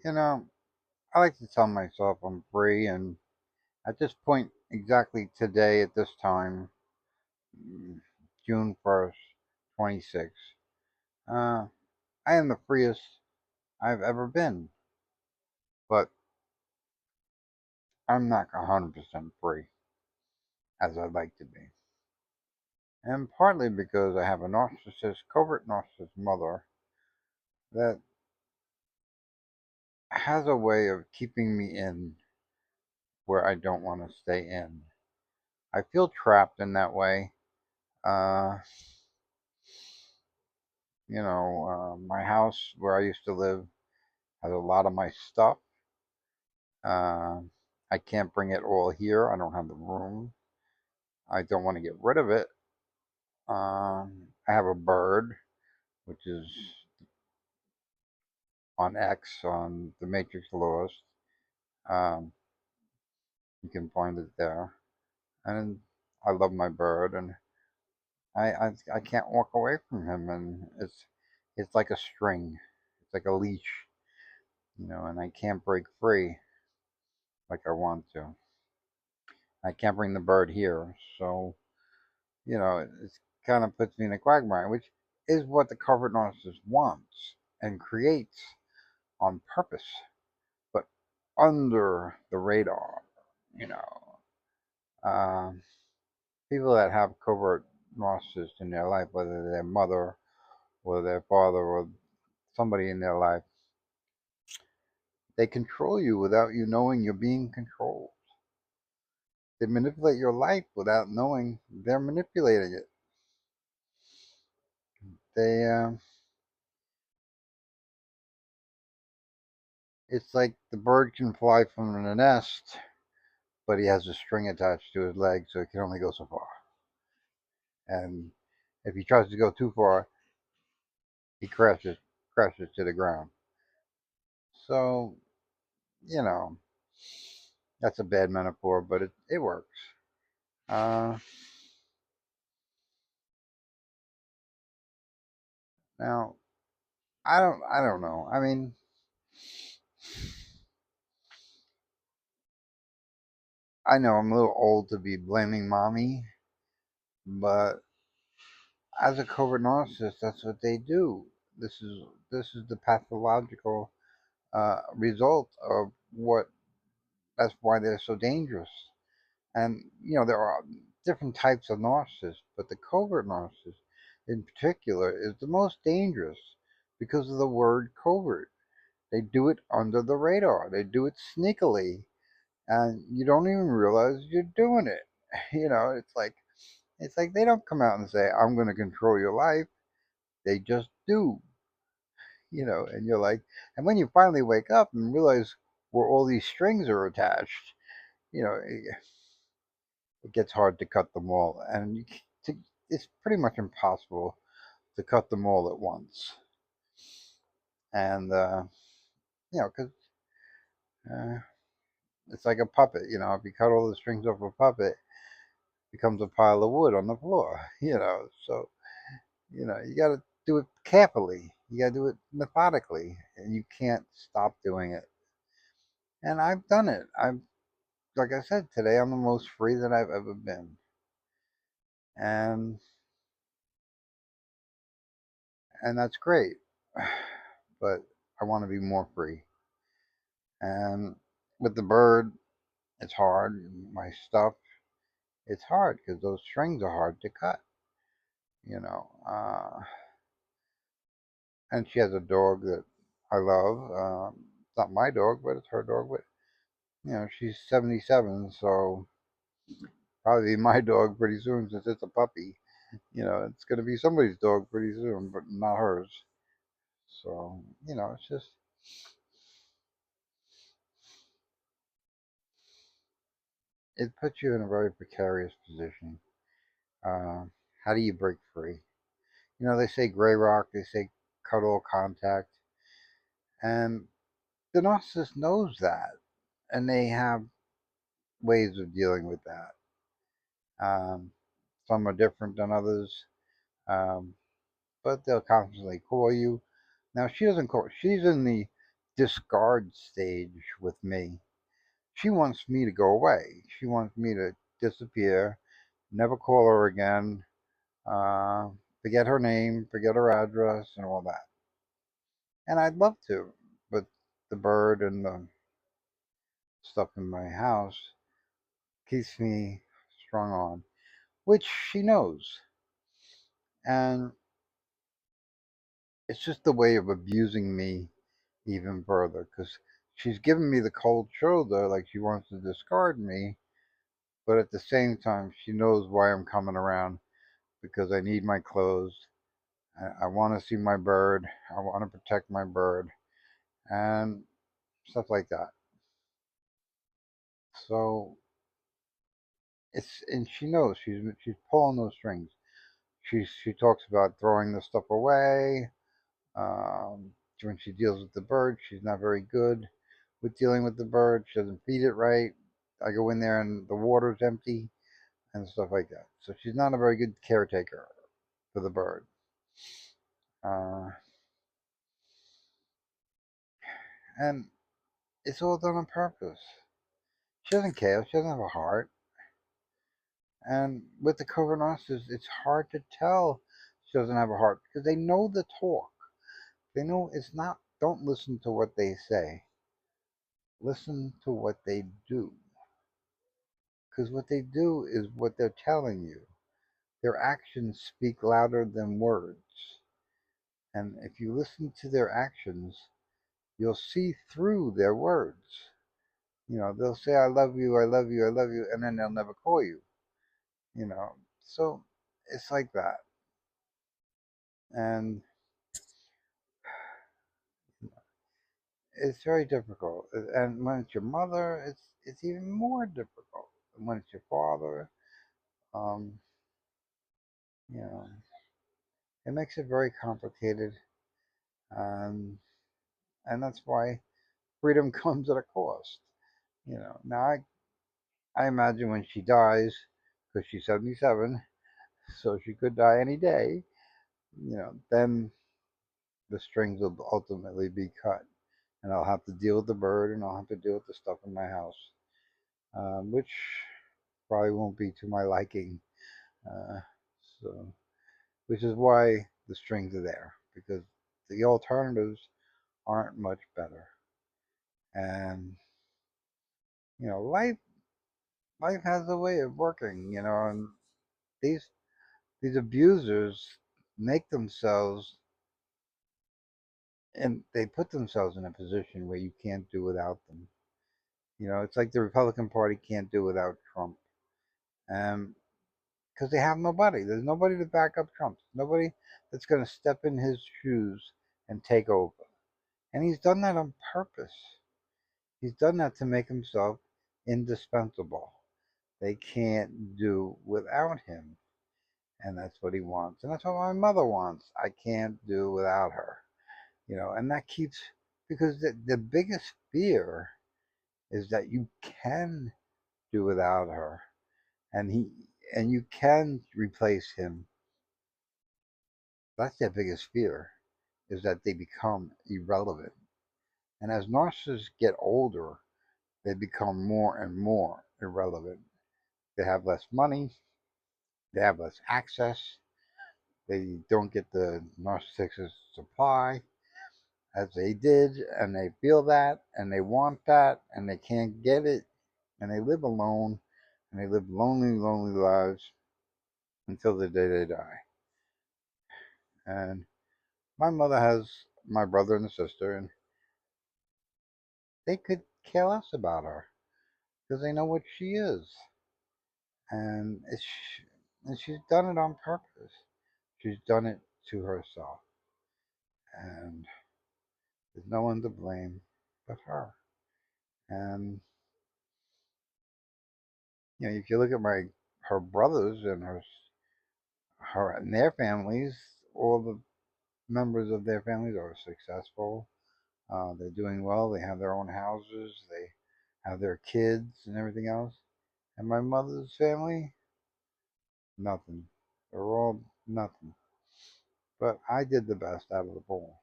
You know, I like to tell myself I'm free, and at this point, exactly today at this time, mm, June 1st, 26, uh, I am the freest I've ever been. But I'm not 100% free as I'd like to be. And partly because I have a covert narcissist mother that has a way of keeping me in where I don't want to stay in. I feel trapped in that way. Uh, my house where I used to live has a lot of my stuff. Uh, I can't bring it all here. I don't have the room. I don't want to get rid of it. I have a bird, which is on X on the Matrix Lost. Um, you can find it there. And I love my bird, and I can't walk away from him, and it's like a string, it's like a leash, and I can't break free like I want to. I can't bring the bird here, so it kind of puts me in a quagmire, which is what the covert narcissist wants and creates on purpose, but under the radar. You know, um, People that have covert narcissists in their life, whether their mother or their father or somebody in their life, they control you without you knowing you're being controlled. They manipulate your life without knowing they're manipulating it. They, it's like the bird can fly from the nest, but he has a string attached to his leg, so he can only go so far. And if he tries to go too far, he crashes to the ground. So, you know, that's a bad metaphor, but it works. Uh, Now, I don't know. I mean, I know I'm a little old to be blaming mommy, but as a covert narcissist, that's what they do. This is the pathological result of what. That's why they're so dangerous. And there are different types of narcissists, but the covert narcissist, in particular, is the most dangerous because of the word covert. They do it under the radar. They do it sneakily, and you don't even realize you're doing it. It's like they don't come out and say, "I'm going to control your life." They just do, and you're like, and when you finally wake up and realize where all these strings are attached, it gets hard to cut them all, and it's pretty much impossible to cut them all at once. And because uh, it's like a puppet. If you cut all the strings off a puppet, it becomes a pile of wood on the floor. So you got to do it carefully. You got to do it methodically, and you can't stop doing it. And I've done it. Like I said today, I'm the most free that I've ever been, and that's great. But I want to be more free. And with the bird, it's hard. My stuff, it's hard because those strings are hard to cut. You know. And she has a dog that I love. It's not my dog, but it's her dog. But she's 77, so probably my dog pretty soon since it's a puppy. It's going to be somebody's dog pretty soon, but not hers. So, it's just, it puts you in a very precarious position. Uh, how do you break free? They say gray rock, they say cut all contact, and the narcissist knows that, and they have ways of dealing with that. Um, some are different than others, um, but they'll constantly call you. Now, she doesn't call, she's in the discard stage with me. She wants me to go away. She wants me to disappear, never call her again, uh, forget her name, forget her address, and all that. And I'd love to, but the bird and the stuff in my house keeps me strung on, which she knows. And it's just a way of abusing me even further because she's giving me the cold shoulder like she wants to discard me, but at the same time, she knows why I'm coming around because I need my clothes. I want to see my bird. I want to protect my bird and stuff like that. So and she knows she's pulling those strings. She talks about throwing the stuff away. When she deals with the bird, she's not very good with dealing with the bird. She doesn't feed it right. I go in there and the water's empty and stuff like that. So she's not a very good caretaker for the bird. Uh, and it's all done on purpose. She doesn't care. She doesn't have a heart. And with the Covernoses, it's hard to tell she doesn't have a heart because they know the talk. They know it's not, don't listen to what they say, listen to what they do. Because what they do is what they're telling you. Their actions speak louder than words. And if you listen to their actions, you'll see through their words. You know, they'll say, I love you, I love you, I love you, and then they'll never call you. You know, so it's like that. And it's very difficult. And when it's your mother, it's even more difficult. And when it's your father, um, you know, it makes it very complicated. Um, and that's why freedom comes at a cost. You know, now I imagine when she dies, because she's 77, so she could die any day. You know, then the strings will ultimately be cut, and I'll have to deal with the bird, and I'll have to deal with the stuff in my house, which probably won't be to my liking. Uh, so, which is why the strings are there because the alternatives aren't much better. And you know, life has a way of working. You know, and these these abusers make themselves and they put themselves in a position where you can't do without them. You know, it's like the Republican Party can't do without Trump. Because they have nobody. There's nobody to back up Trump. Nobody that's going to step in his shoes and take over. And he's done that on purpose. He's done that to make himself indispensable. They can't do without him. And that's what he wants. And that's what my mother wants. I can't do without her. You know, and that keeps, because the biggest fear is that you can do without her. And and you can replace him. That's their biggest fear, is that they become irrelevant. And as narcissists get older, they become more and more irrelevant. They have less money, they have less access, they don't get the narcissistic supply as they did, and they feel that, and they want that, and they can't get it, and they live alone, and they live lonely, lonely lives until the day they die. And my mother has my brother and sister, and they could care less about her because they know what she is, and and she's done it on purpose. She's done it to herself, and there's no one to blame but her. And you know, if you look at her brothers and her and their families, all the members of their families are successful. They're doing well. They have their own houses. They have their kids and everything else. And my mother's family, nothing. They're all nothing. But I did the best out of the pool.